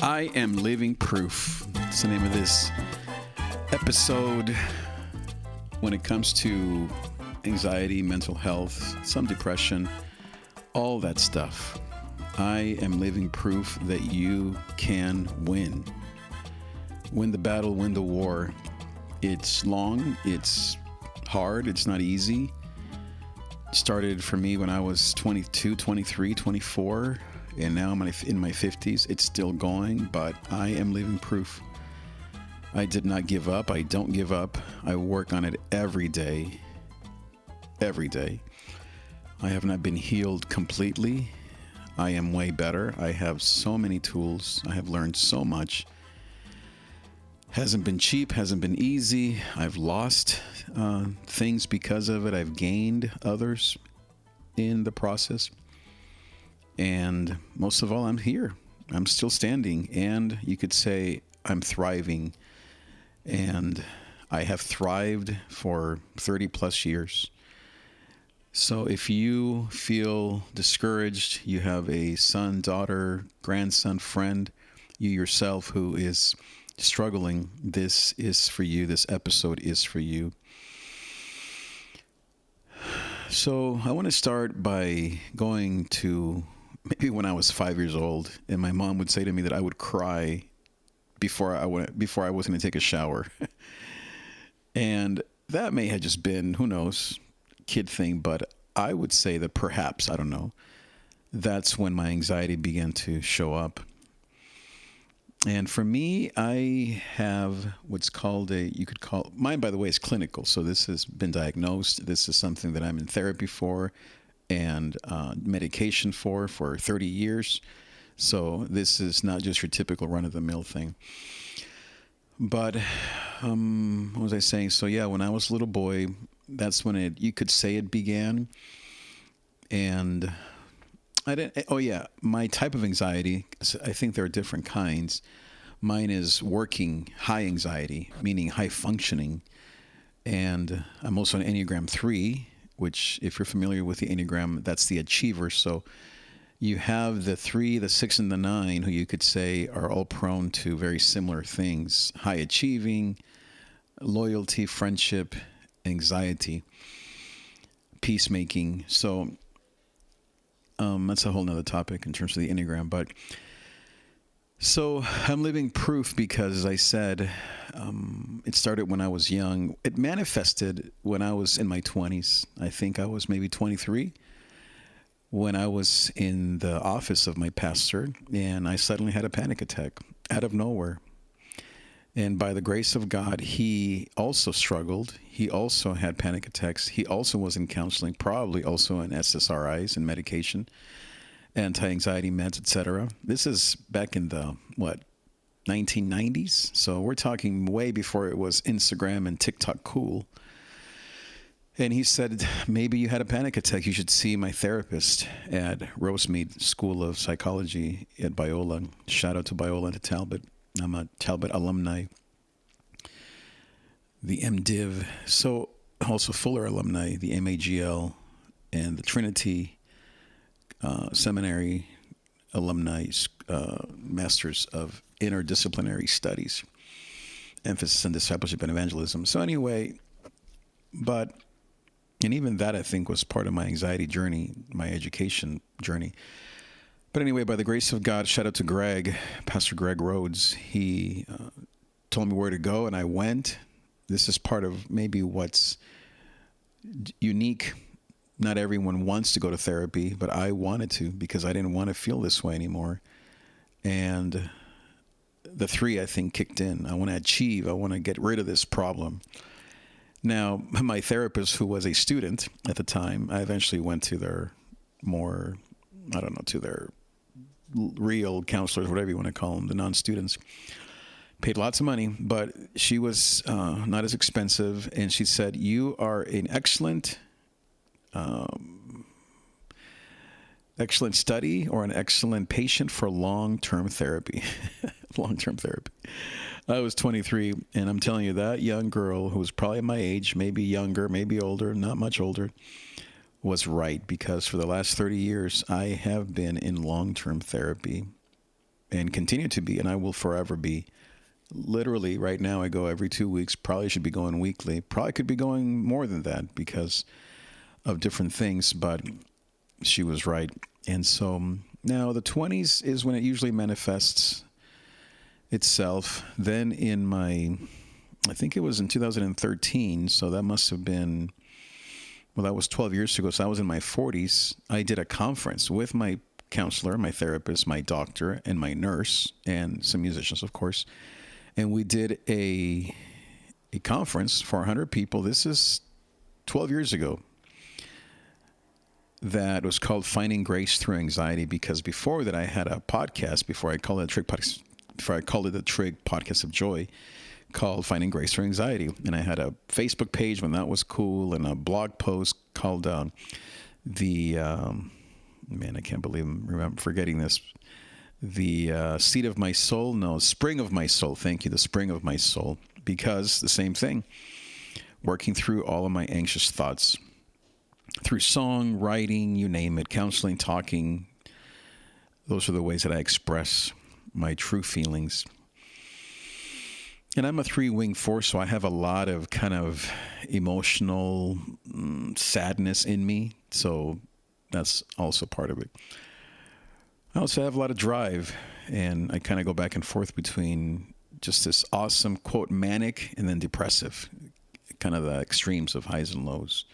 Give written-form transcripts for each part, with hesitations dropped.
I am living proof. That's the name of this episode. When it comes to anxiety, mental health, some depression, all that stuff, I am living proof that you can win. Win the battle, win the war. It's long, it's hard, it's not easy. It started for me when I was 22, 23, 24, and now I'm in my 50s. It's still going, but I am living proof. I did not give up. I don't give up. I work on it every day. Every day. I have not been healed completely. I am way better. I have so many tools. I have learned so much. Hasn't been cheap, hasn't been easy. I've lost things because of it. I've gained others in the process. And most of all, I'm here. I'm still standing. And you could say I'm thriving. And I have thrived for 30 plus years. So if you feel discouraged, you have a son, daughter, grandson, friend, you yourself who is struggling, this is for you. This episode is for you. So I want to start by going to maybe when I was 5 years old, and my mom would say to me that I would cry before I was going to take a shower. And that may have just been, who knows, kid thing, but I would say that perhaps, I don't know, that's when my anxiety began to show up. And for me, I have what's called mine, by the way, is clinical. So this has been diagnosed. This is something that I'm in therapy for and medication for 30 years. So this is not just your typical run-of-the-mill thing. But what was I saying? So yeah, when I was a little boy, that's when you could say it began. And my type of anxiety, I think there are different kinds. Mine is working high anxiety, meaning high functioning. And I'm also an Enneagram 3, which if you're familiar with the Enneagram, that's the achiever. So you have the 3, the 6, and the 9, who you could say are all prone to very similar things: high achieving, loyalty, friendship, anxiety, peacemaking. So that's a whole nother topic in terms of the Enneagram. But so I'm living proof because, as I said, it started when I was young. It manifested when I was in my 20s. I think I was maybe 23. When I was in the office of my pastor, and I suddenly had a panic attack out of nowhere. And by the grace of God, he also struggled. He also had panic attacks. He also was in counseling, probably also in SSRIs and medication, anti-anxiety meds, etc. This is back in the, 1990s? So we're talking way before it was Instagram and TikTok cool. And he said, maybe you had a panic attack. You should see my therapist at Rosemead School of Psychology at Biola. Shout out to Biola and to Talbot. I'm a Talbot alumni. The MDiv. So also Fuller alumni, the MAGL, and the Trinity Seminary alumni, Masters of Interdisciplinary Studies. Emphasis on discipleship and evangelism. So anyway, and even that, I think, was part of my anxiety journey, my education journey. But anyway, by the grace of God, shout out to Greg, Pastor Greg Rhodes. He told me where to go, and I went. This is part of maybe what's unique. Not everyone wants to go to therapy, but I wanted to because I didn't want to feel this way anymore. And the 3, I think, kicked in. I want to achieve. I want to get rid of this problem. Now, my therapist, who was a student at the time, I eventually went to their to their real counselors, whatever you want to call them, the non-students. Paid lots of money, but she was not as expensive. And she said, you are an excellent study or an excellent patient for long-term therapy. Long-term therapy. I was 23, and I'm telling you, that young girl who was probably my age, maybe younger, maybe older, not much older, was right, because for the last 30 years, I have been in long-term therapy. and continue to be, and I will forever be. Literally, right now, I go every 2 weeks. Probably should be going weekly. Probably could be going more than that because of different things, but she was right. And so now the 20s is when it usually manifests itself. Then I think it was in 2013, so that must have been, well, that was 12 years ago. So I was in my 40s. I did a conference with my counselor, my therapist, my doctor, and my nurse, and some musicians, of course. And we did a conference for 100 people. This is 12 years ago. That was called Finding Grace Through Anxiety, because before that I had a podcast, before I called it the Trig Podcast of Joy, called Finding Grace Through Anxiety. And I had a Facebook page when that was cool, and a blog post called man, I can't believe I'm forgetting this. The Seed of My Soul, no, Spring of My Soul. Thank you, the Spring of My Soul, because the same thing, working through all of my anxious thoughts. Through song, writing, you name it, counseling, talking. Those are the ways that I express my true feelings. And I'm a three-winged force, so I have a lot of kind of emotional sadness in me. So that's also part of it. I also have a lot of drive, and I kind of go back and forth between just this awesome, quote, manic, and then depressive, kind of the extremes of highs and lows.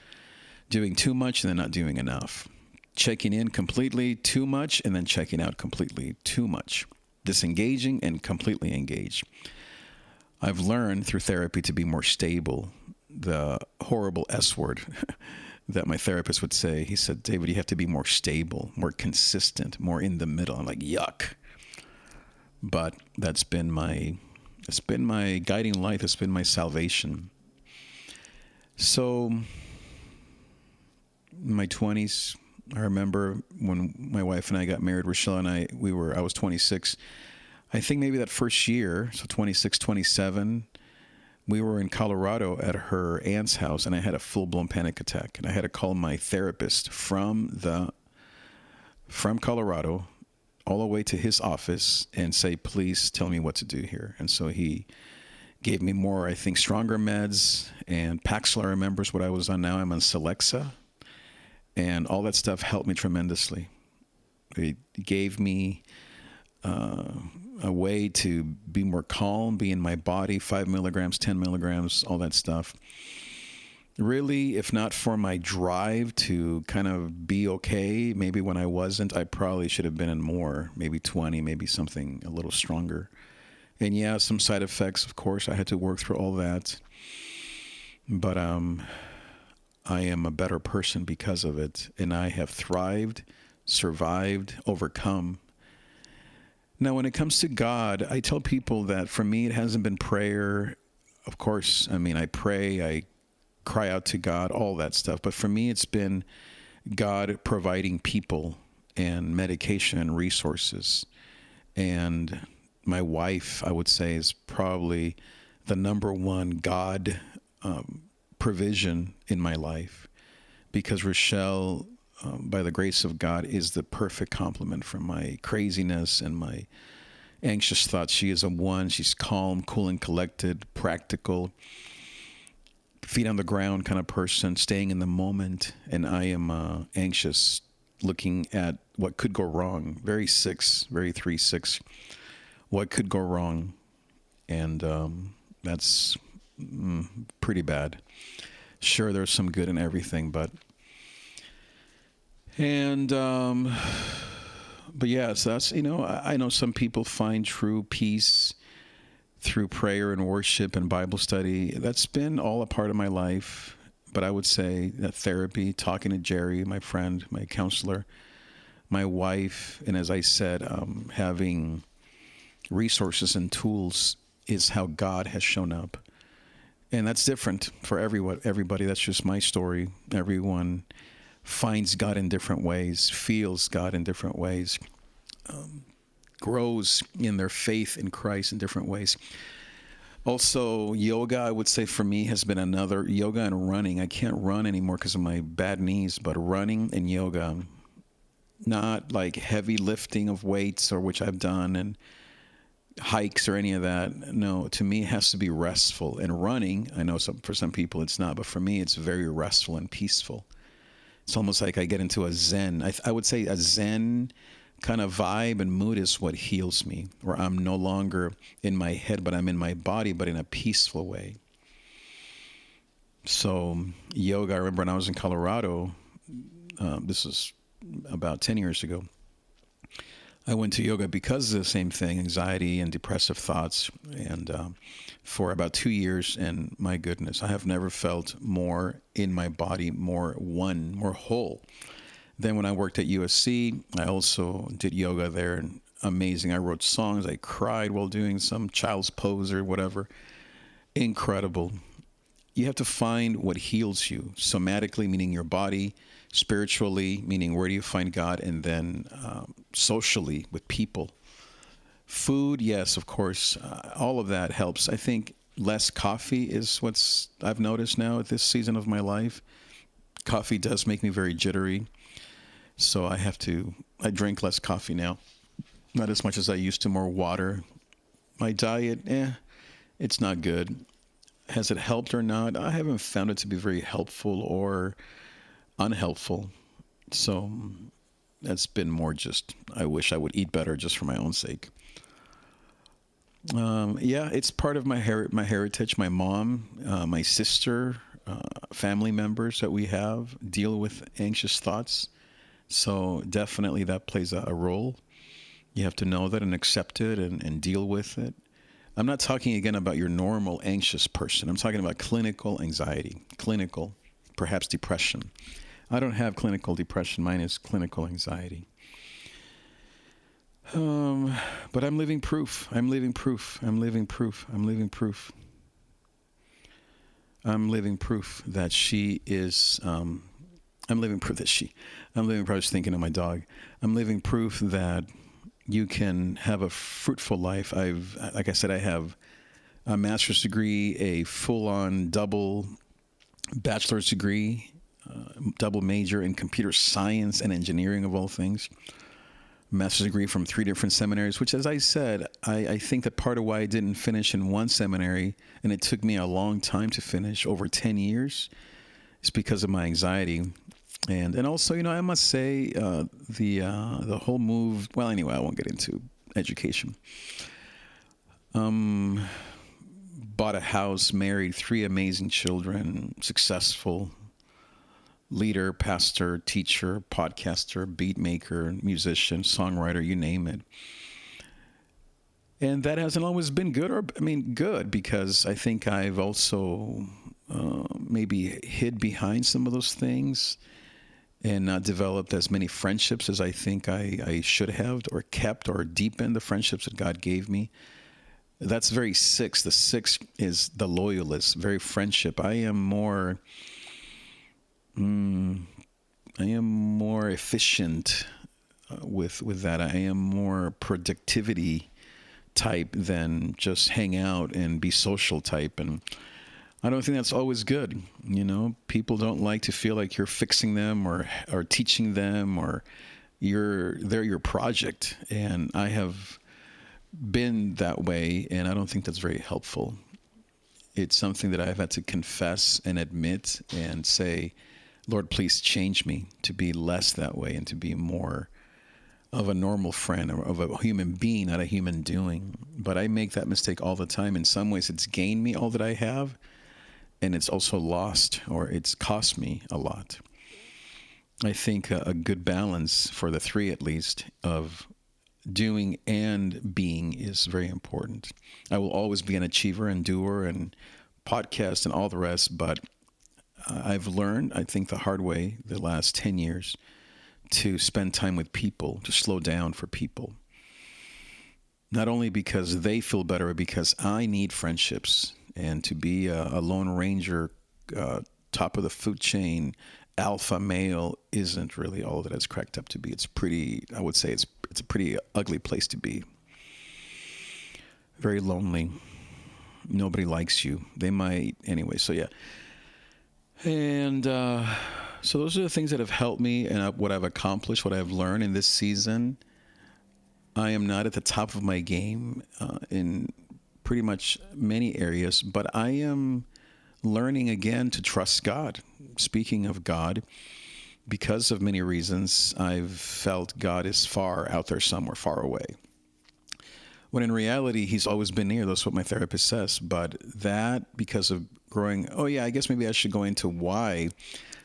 Doing too much and then not doing enough. Checking in completely too much and then checking out completely too much. Disengaging and completely engaged. I've learned through therapy to be more stable. The horrible S word that my therapist would say. He said, David, you have to be more stable, more consistent, more in the middle. I'm like, yuck. But it's been my guiding light. It's been my salvation. So in my 20s, I remember when my wife and I got married, Rochelle and I was 26. I think maybe that first year, so 26, 27, we were in Colorado at her aunt's house, and I had a full-blown panic attack. And I had to call my therapist from Colorado all the way to his office and say, please tell me what to do here. And so he gave me more, I think, stronger meds, and Paxil, I remember, is what I was on now. I'm on Celexa. And all that stuff helped me tremendously. It gave me a way to be more calm, be in my body, 5 milligrams, 10 milligrams, all that stuff. Really, if not for my drive to kind of be okay, maybe when I wasn't, I probably should have been in more, maybe 20, maybe something a little stronger. And yeah, some side effects, of course. I had to work through all that. But I am a better person because of it, and I have thrived, survived, overcome. Now, when it comes to God, I tell people that for me, it hasn't been prayer. Of course, I mean, I pray, I cry out to God, all that stuff. But for me, it's been God providing people and medication and resources. And my wife, I would say, is probably the number one God provision in my life, because Rochelle, by the grace of God, is the perfect complement for my craziness and my anxious thoughts. She is a one. She's calm, cool, and collected, practical, feet on the ground kind of person, staying in the moment. And I am anxious, looking at what could go wrong. Very 3-6. What could go wrong? And that's pretty bad. Sure, there's some good in everything, but yeah, so that's, I know some people find true peace through prayer and worship and Bible study. That's been all a part of my life. But I would say that therapy, talking to Jerry, my friend, my counselor, my wife, and as I said, having resources and tools is how God has shown up. And that's different for everybody. That's just my story. Everyone finds God in different ways, feels God in different ways, grows in their faith in Christ in different ways. Also, yoga, I would say for me, has been another. Yoga and running. I can't run anymore because of my bad knees, but running and yoga not like heavy lifting of weights, or which I've done, and hikes or any of that. No, to me, it has to be restful. And running, I know for some people it's not, but for me, it's very restful and peaceful. It's almost like I get into a Zen. I would say a Zen kind of vibe and mood is what heals me, where I'm no longer in my head, but I'm in my body, but in a peaceful way. So, yoga, I remember when I was in Colorado, this was about 10 years ago. I went to yoga because of the same thing, anxiety and depressive thoughts, and for about 2 years. And my goodness, I have never felt more in my body, more one, more whole. Then when I worked at USC, I also did yoga there, and amazing. I wrote songs, I cried while doing some child's pose or whatever. Incredible. You have to find what heals you, somatically, meaning your body, spiritually, meaning where do you find God, and then socially with people. Food, yes, of course, all of that helps. I think less coffee is what's I've noticed now at this season of my life. Coffee does make me very jittery, so I drink less coffee now. Not as much as I used to, more water. My diet, it's not good. Has it helped or not? I haven't found it to be very helpful or unhelpful. So that's been more just, I wish I would eat better just for my own sake. Yeah, it's part of my heritage. My mom, my sister, family members that we have deal with anxious thoughts. So definitely that plays a role. You have to know that and accept it and deal with it. I'm not talking again about your normal anxious person. I'm talking about clinical anxiety, clinical, perhaps depression. I don't have clinical depression. Mine is clinical anxiety. But I'm living proof. I'm living proof. I'm living proof. I'm living proof. I'm living proof that she is. I'm living proof that she. I'm living proof. I was thinking of my dog. I'm living proof that you can have a fruitful life. Like I said, I have a master's degree, a full-on double bachelor's degree, double major in computer science and engineering of all things. Master's degree from 3 different seminaries, which, as I said, I think that part of why I didn't finish in one seminary, and it took me a long time to finish, over 10 years, is because of my anxiety. And also, I must say, the whole move. Well, anyway, I won't get into education. Bought a house, married 3 amazing children, successful leader, pastor, teacher, podcaster, beat maker, musician, songwriter, you name it. And that hasn't always been good because I think I've also maybe hid behind some of those things and not developed as many friendships as I think I should have, or kept or deepened the friendships that God gave me. That's very 6. The 6 is the loyalist, very friendship. I am more efficient with that. I am more productivity type than just hang out and be social type. And I don't think that's always good. People don't like to feel like you're fixing them or teaching them, or they're your project. And I have been that way, and I don't think that's very helpful. It's something that I've had to confess and admit and say, Lord, please change me to be less that way and to be more of a normal friend, or of a human being, not a human doing. But I make that mistake all the time. In some ways, it's gained me all that I have, and it's also lost, or it's cost me a lot. I think a good balance for the 3, at least, of doing and being is very important. I will always be an achiever and doer and podcast and all the rest, but I've learned, I think the hard way, the last 10 years, to spend time with people, to slow down for people. Not only because they feel better, but because I need friendships. And to be a lone ranger, top of the food chain, alpha male isn't really all that it's cracked up to be. I would say it's a pretty ugly place to be. Very lonely. Nobody likes you. They might, anyway, so yeah. And So those are the things that have helped me and what I've accomplished, what I've learned in this season. I am not at the top of my game in pretty much many areas, but I am learning again to trust God. Speaking of God, because of many reasons, I've felt God is far out there somewhere, far away. When in reality, he's always been near. That's what my therapist says. But that, because of growing, oh yeah, I guess maybe I should go into why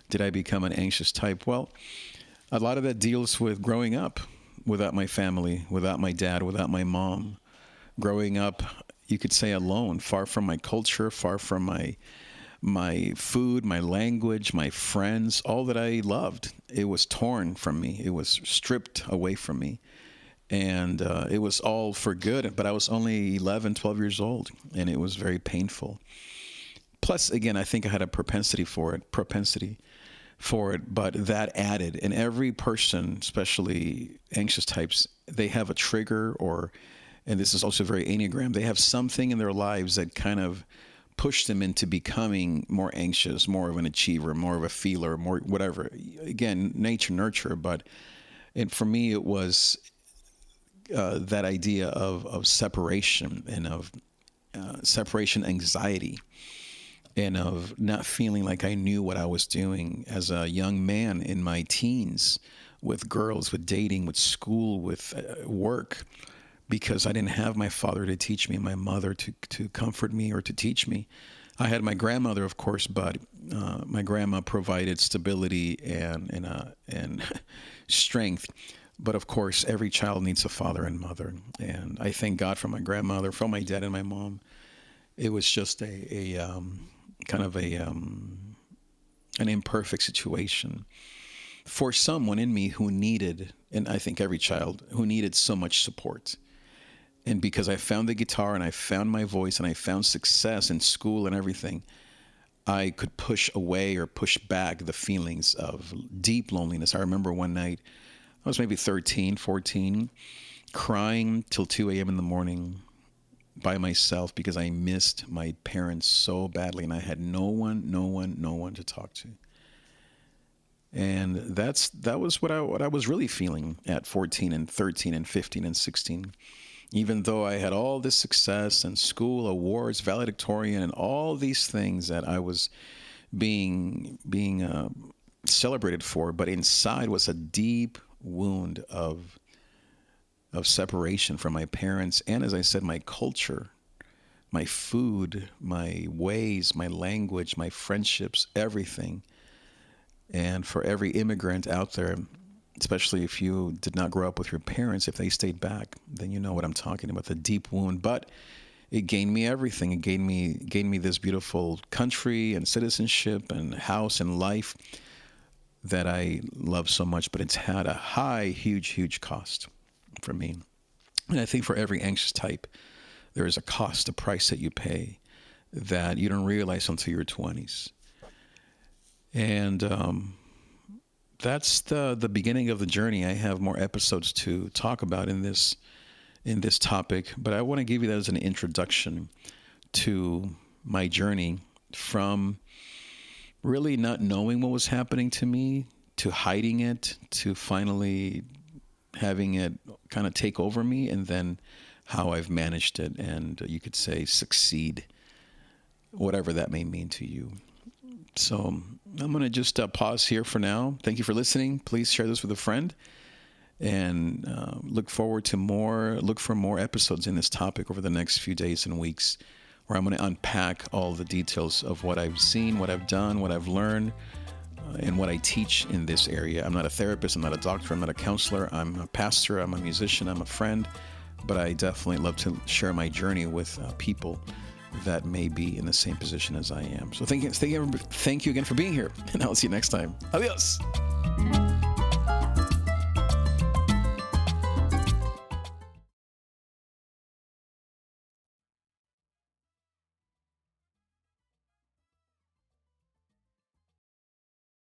did I become an anxious type? Well, a lot of that deals with growing up without my family, without my dad, without my mom. Growing up, you could say alone, far from my culture, far from my food, my language, my friends, all that I loved. It was torn from me. It was stripped away from me. And it was all for good, but I was only 11, 12 years old, and it was very painful. Plus, again, I think I had a propensity for it, but that added. And every person, especially anxious types, they have a trigger and this is also very Enneagram, they have something in their lives that kind of push them into becoming more anxious, more of an achiever, more of a feeler, more whatever. Again, nature, nurture. And for me, it was that idea of separation and of separation anxiety and of not feeling like I knew what I was doing as a young man in my teens with girls, with dating, with school, with work, because I didn't have my father to teach me, my mother to comfort me or to teach me. I had my grandmother, of course, but my grandma provided stability and strength. But of course, every child needs a father and mother. And I thank God for my grandmother, for my dad and my mom. It was just an imperfect situation for someone in me who needed, and I think every child, who needed so much support. And because I found the guitar and I found my voice and I found success in school and everything, I could push away or push back the feelings of deep loneliness. I remember one night, I was maybe 13, 14, crying till 2 a.m. in the morning by myself because I missed my parents so badly and I had no one to talk to. And that was what I was really feeling at 14 and 13 and 15 and 16. Even though I had all this success and school awards, valedictorian, and all these things that I was being celebrated for, but inside was a deep wound of separation from my parents and, as I said, my culture, my food, my ways, my language, my friendships, everything. And for every immigrant out there, especially if you did not grow up with your parents, if they stayed back, then you know what I'm talking about, the deep wound. But it gained me everything. It gained me this beautiful country and citizenship and house and life that I love so much, but it's had a huge cost for me. And I think for every anxious type, there is a cost, a price that you pay that you don't realize until your 20s. And that's the beginning of the journey. I have more episodes to talk about in this topic, but I want to give you that as an introduction to my journey from really not knowing what was happening to me, to hiding it, to finally having it kind of take over me, and then how I've managed it and you could say succeed, whatever that may mean to you. So I'm going to just pause here for now. Thank you for listening. Please share this with a friend and look for more episodes in this topic over the next few days and weeks, where I'm going to unpack all the details of what I've seen, what I've done, what I've learned, and what I teach in this area. I'm not a therapist. I'm not a doctor. I'm not a counselor. I'm a pastor. I'm a musician. I'm a friend. But I definitely love to share my journey with people that may be in the same position as I am. So thank you again for being here, and I'll see you next time. Adios.